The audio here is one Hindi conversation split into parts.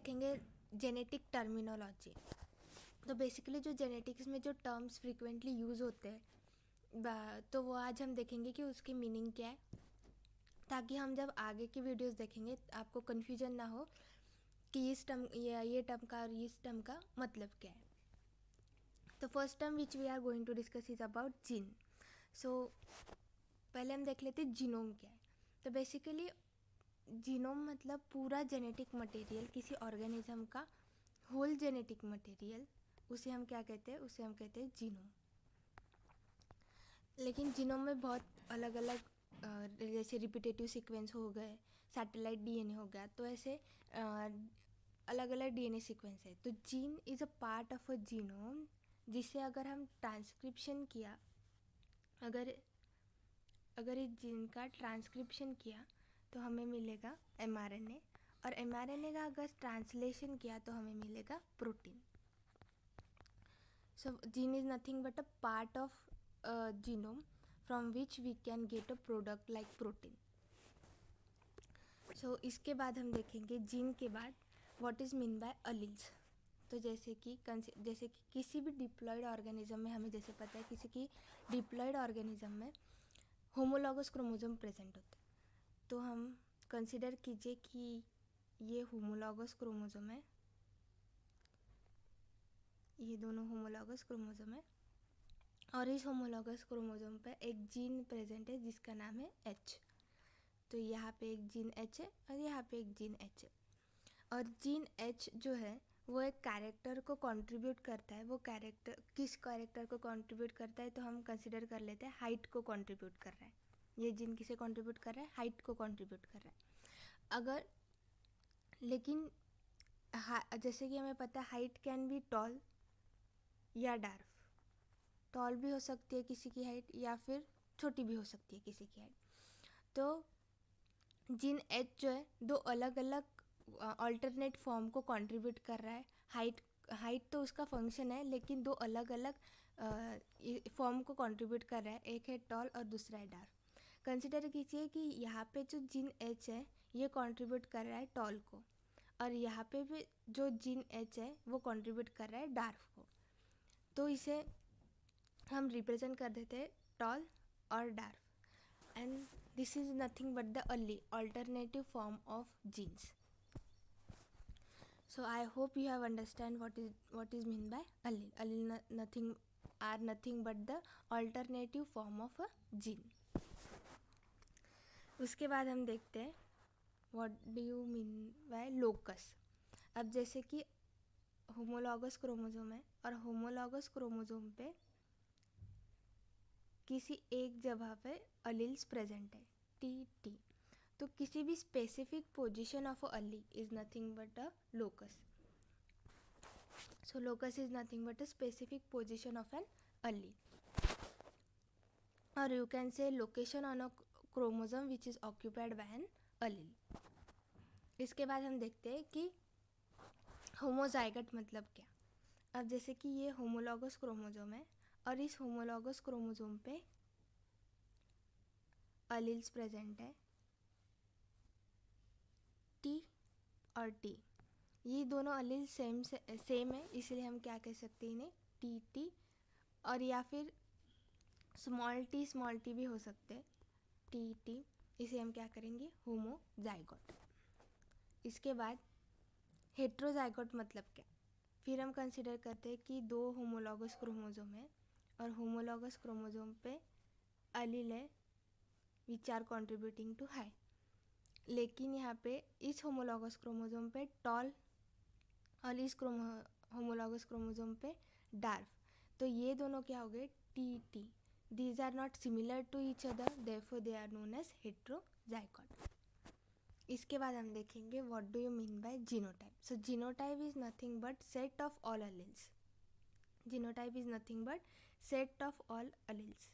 देखेंगे जेनेटिक टर्मिनोलॉजी। तो बेसिकली जो जेनेटिक्स में जो टर्म्स फ्रिक्वेंटली यूज़ होते हैं तो वो आज हम देखेंगे कि उसकी मीनिंग क्या है, ताकि हम जब आगे की वीडियोस देखेंगे आपको कन्फ्यूजन ना हो कि इस टर्म ये टर्म का और इस टर्म का मतलब क्या है। तो first term which we are going to discuss is about gene. So पहले हम देख लेते हैं जीनोम क्या है। तो बेसिकली जीनोम मतलब पूरा जेनेटिक मटेरियल, किसी ऑर्गेनिज्म का होल जेनेटिक मटेरियल, उसे हम क्या कहते हैं, उसे हम कहते हैं जीनोम। लेकिन जीनोम में बहुत अलग अलग जैसे रिपीटेटिव सीक्वेंस हो गए, सैटेलाइट डीएनए हो गया, तो ऐसे अलग अलग डीएनए सीक्वेंस है। तो gene is a part of a genome, जिसे अगर हम ट्रांसक्रिप्शन किया, अगर इस जीन का ट्रांसक्रिप्शन किया तो हमें मिलेगा एमआरएनए, और एमआरएनए का अगर ट्रांसलेशन किया तो हमें मिलेगा protein. So gene is nothing but a part of genome from which we can get a product like protein. So इसके बाद हम देखेंगे जीन के बाद what is mean by alleles. तो जैसे कि किसी भी डिप्लॉयड ऑर्गेनिज्म में, हमें जैसे पता है किसी की डिप्लॉयड ऑर्गेनिज्म में होमोलॉगस क्रोमोसोम प्रेजेंट होता है। तो हम कंसिडर कीजिए कि ये होमोलॉगस क्रोमोसोम है, ये दोनों होमोलॉगस क्रोमोसोम है, और इस होमोलॉगस क्रोमोसोम पे एक जीन प्रेजेंट है जिसका नाम है एच। तो यहाँ पे एक जीन एच है और यहाँ पे एक जीन एच है, और जीन एच जो है वो एक कैरेक्टर को कंट्रीब्यूट करता है। वो कैरेक्टर किस कैरेक्टर को कंट्रीब्यूट करता है, तो हम कंसिडर कर लेते हैं हाइट को कंट्रीब्यूट कर रहा है। ये जीन किसे कंट्रीब्यूट कर रहा है, हाइट को कंट्रीब्यूट कर रहा है। अगर लेकिन जैसे कि हमें पता है हाइट कैन बी टॉल या डार्क। टॉल भी हो सकती है किसी की हाइट, या फिर छोटी भी हो सकती है किसी की हाइट। तो जीन एच जो है दो अलग अलग अल्टरनेट फॉर्म को कंट्रीब्यूट कर रहा है। हाइट तो उसका फंक्शन है, लेकिन दो अलग अलग फॉर्म को कंट्रीब्यूट कर रहा है, एक है टॉल और दूसरा है डार्क। कंसिडर कीजिए कि यहाँ पे जो जीन एच है ये कंट्रीब्यूट कर रहा है टॉल को, और यहाँ पे भी जो जीन एच है वो कंट्रीब्यूट कर रहा है डार्क को। तो इसे हम रिप्रेजेंट कर देते हैं टॉल और dark, and this is nothing but the early alternative form of genes. So I hope you have understand what is mean by allele. Allele nothing but the alternative form of a gene. उसके बाद हम देखते हैं what do you mean by locus. अब जैसे कि होमोलॉगस क्रोमोसोम है और होमोलॉगस क्रोमोसोम पे किसी एक जगह पे अलील्स प्रेजेंट है, टी। तो किसी भी specific position of a allele is nothing but a locus. So locus is nothing but a specific position of an allele, और you can say location on a chromosome which is occupied by an allele. इसके बाद हम देखते हैं कि होमोजाइगट मतलब क्या। अब जैसे कि ये होमोलॉगस क्रोमोसोम है और इस होमोलॉगस क्रोमोसोम पे अलील्स प्रेजेंट है, टी और टी। ये दोनों अलील सेम है, इसलिए हम क्या कह सकते हैं इन्हें टी, और या फिर स्मॉल टी भी हो सकते हैं, टी। इसे हम क्या करेंगे, होमोजाइगोट। इसके बाद हेट्रोजाइगोट मतलब क्या। फिर हम कंसिडर करते हैं कि दो होमोलॉगस क्रोमोसोम है और होमोलॉगस क्रोमोसोम पे अलील है which are contributing to high, लेकिन यहाँ पे इस होमोलॉगस क्रोमोसोम पे टॉल और इस होमोलॉगस क्रोमोसोम पे डार्क। तो ये दोनों क्या हो गए, T. These are not similar to each other, therefore they are known as heterozygote. इसके बाद हम देखेंगे what do you mean by genotype. So genotype is nothing but set of all alleles. Genotype is nothing but set of all alleles.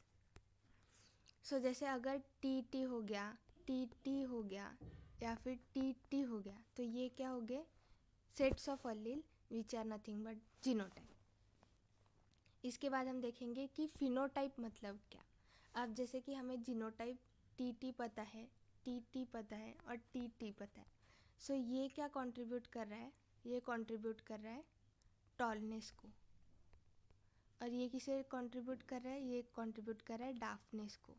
So जैसे अगर टी हो गया, टी हो गया, या फिर टी हो गया, तो ये क्या हो गए, sets of allele which are nothing but genotype. इसके बाद हम देखेंगे कि फिनोटाइप मतलब क्या। अब जैसे कि हमें जीनोटाइप टी पता है, टी पता है और टी पता है। सो ये क्या कंट्रीब्यूट कर रहा है, ये कंट्रीब्यूट कर रहा है टॉलनेस को, और ये किसे कंट्रीब्यूट कर रहा है, ये कंट्रीब्यूट कर रहा है डार्कनेस को,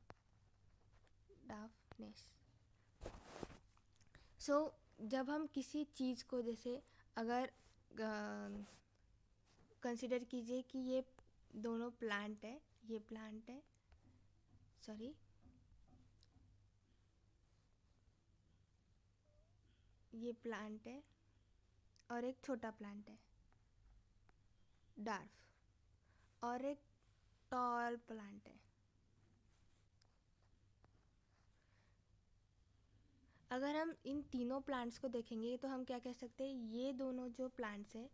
डार्कनेस। सो जब हम किसी चीज़ को, जैसे अगर कंसिडर कीजिए कि ये दोनों प्लांट है, ये प्लांट है, सॉरी ये प्लांट है और एक छोटा प्लांट है डार्फ, और एक टॉल प्लांट है। अगर हम इन तीनों प्लांट्स को देखेंगे तो हम क्या कह सकते हैं, ये दोनों जो प्लांट्स है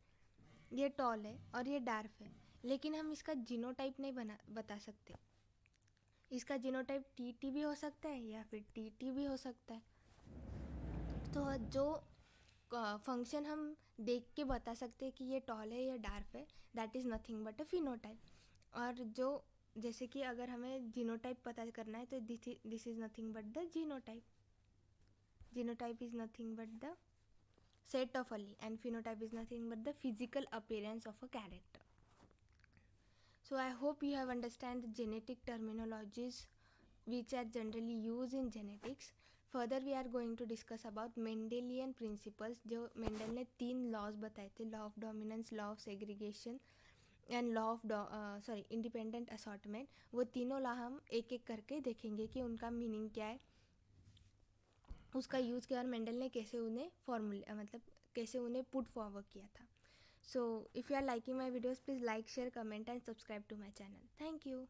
ये टॉल है और ये डार्फ है, लेकिन हम इसका जीनोटाइप नहीं बता सकते। इसका जीनोटाइप टीटी भी हो सकता है या फिर टीटी भी हो सकता है। तो जो फंक्शन हम देख के बता सकते हैं कि ये टॉल है या डार्फ है, that is nothing but a phenotype. और जो जैसे कि अगर हमें जीनोटाइप पता करना है तो this is nothing but the genotype. Genotype is nothing but the set of allele and phenotype is nothing but the physical appearance of a character. So I hope you have understand the genetic terminologies which are generally used in genetics. Further we are going to discuss about Mendelian principles, जो मेंडल ने 3 लॉज बताए थे, law of dominance, law of segregation and law of independent assortment. वो तीनों लॉ हम एक एक करके देखेंगे कि उनका मीनिंग क्या है, उसका यूज़ किया और मेंडल ने कैसे उन्हें कैसे उन्हें पुट फॉरवर्ड किया था। So if you are liking my videos, please like, share, comment and subscribe to my channel. Thank you.